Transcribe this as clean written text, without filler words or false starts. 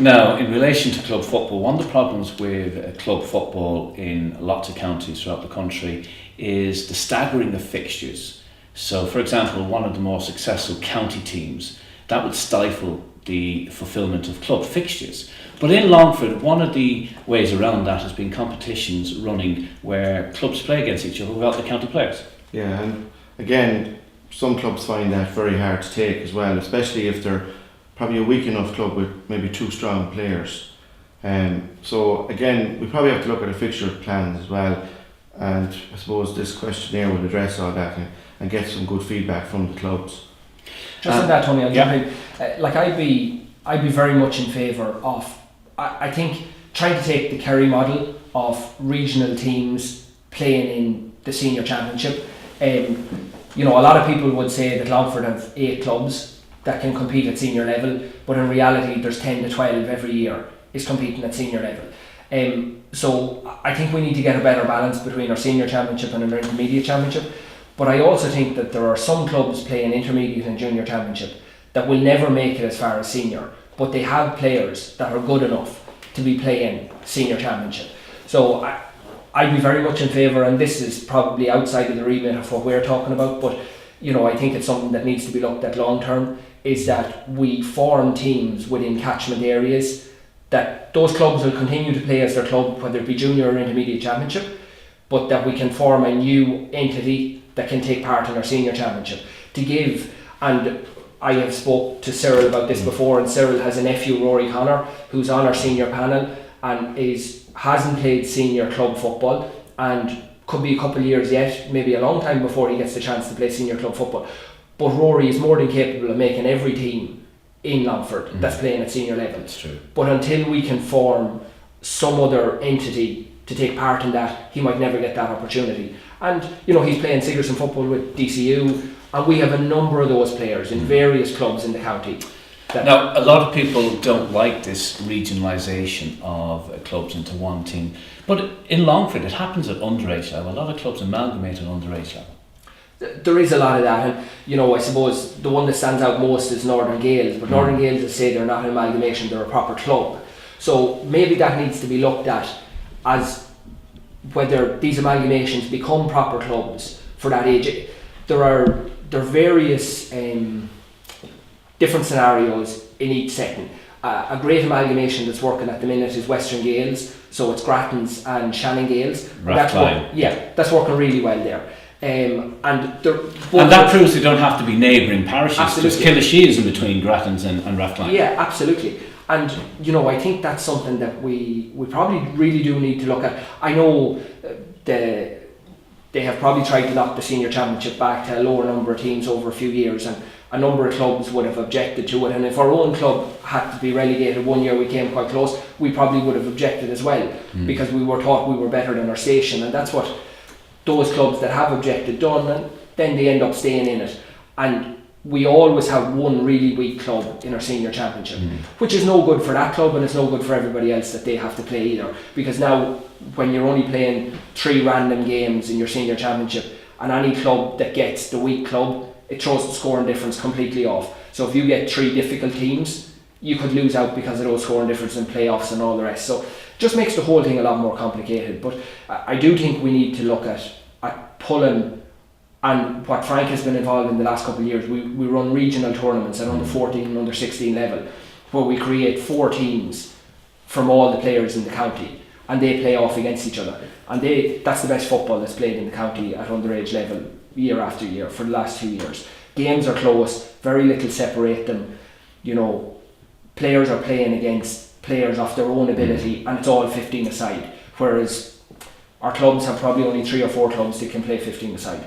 Now, in relation to club football, one of the problems with club football in lots of counties throughout the country is the staggering of fixtures. So, for example, one of the more successful county teams, that would stifle the fulfilment of club fixtures. But in Longford, one of the ways around that has been competitions running where clubs play against each other without the county players. Yeah, and again, some clubs find that very hard to take as well, especially if they're probably a weak enough club with maybe 2 strong players. So again, we probably have to look at a fixture plan as well, and I suppose this questionnaire will address all that and get some good feedback from the clubs. Just on that, Tony, I'd be very much in favour of, I think, trying to take the Kerry model of regional teams playing in the senior championship. A lot of people would say that Longford have 8 clubs that can compete at senior level, but in reality there's 10 to 12 every year is competing at senior level. So I think we need to get a better balance between our senior championship and our intermediate championship. But I also think that there are some clubs playing intermediate and junior championship that will never make it as far as senior, but they have players that are good enough to be playing senior championship. So I'd be very much in favour, and this is probably outside of the remit of what we're talking about, but I think it's something that needs to be looked at long term, is that we form teams within catchment areas, that those clubs will continue to play as their club, whether it be junior or intermediate championship, but that we can form a new entity that can take part in our senior championship to give. And I have spoke to Cyril about this before, and Cyril has a nephew, Rory Connor, who's on our senior panel and hasn't played senior club football, and could be a couple of years yet, maybe a long time before he gets the chance to play senior club football. But Rory is more than capable of making every team in Longford that's playing at senior level. That's true. But until we can form some other entity to take part in that, he might never get that opportunity. And he's playing Sigerson football with DCU, and we have a number of those players in various clubs in the county. Now, a lot of people don't like this regionalisation of clubs into one team, but in Longford it happens at underage level. A lot of clubs amalgamate at underage level. There is a lot of that, and I suppose the one that stands out most is Northern Gales, but Northern Gales will say they're not an amalgamation, they're a proper club. So maybe that needs to be looked at as whether these amalgamations become proper clubs for that age. There are various different scenarios in each setting. A great amalgamation that's working at the minute is Western Gales, so it's Grattans and Shannon Gales. That's working really well there. And that proves they don't have to be neighbouring parishes. Absolutely. There's Killashee is in between Grattans and Rathline. Yeah, absolutely. And I think that's something that we probably really do need to look at. I know they have probably tried to knock the senior championship back to a lower number of teams over a few years, and a number of clubs would have objected to it. And if our own club had to be relegated one year, we came quite close, we probably would have objected as well, because we were thought we were better than our station, and that's what those clubs that have objected done, and then they end up staying in it. And we always have one really weak club in our senior championship, which is no good for that club, and it's no good for everybody else that they have to play either, because now when you're only playing 3 random games in your senior championship, and any club that gets the weak club, it throws the scoring difference completely off. So if you get 3 difficult teams, you could lose out because of those scoring difference in playoffs and all the rest. So just makes the whole thing a lot more complicated. But I do think we need to look at pulling, and what Frank has been involved in the last couple of years, we run regional tournaments at under 14 and under 16 level, where we create 4 teams from all the players in the county, and they play off against each other, and that's the best football that's played in the county at underage level year after year for the last 2 years. Games are close, very little separate them, players are playing against players of their own ability, and it's all 15 aside, whereas our clubs have probably only 3 or 4 clubs that can play 15 aside.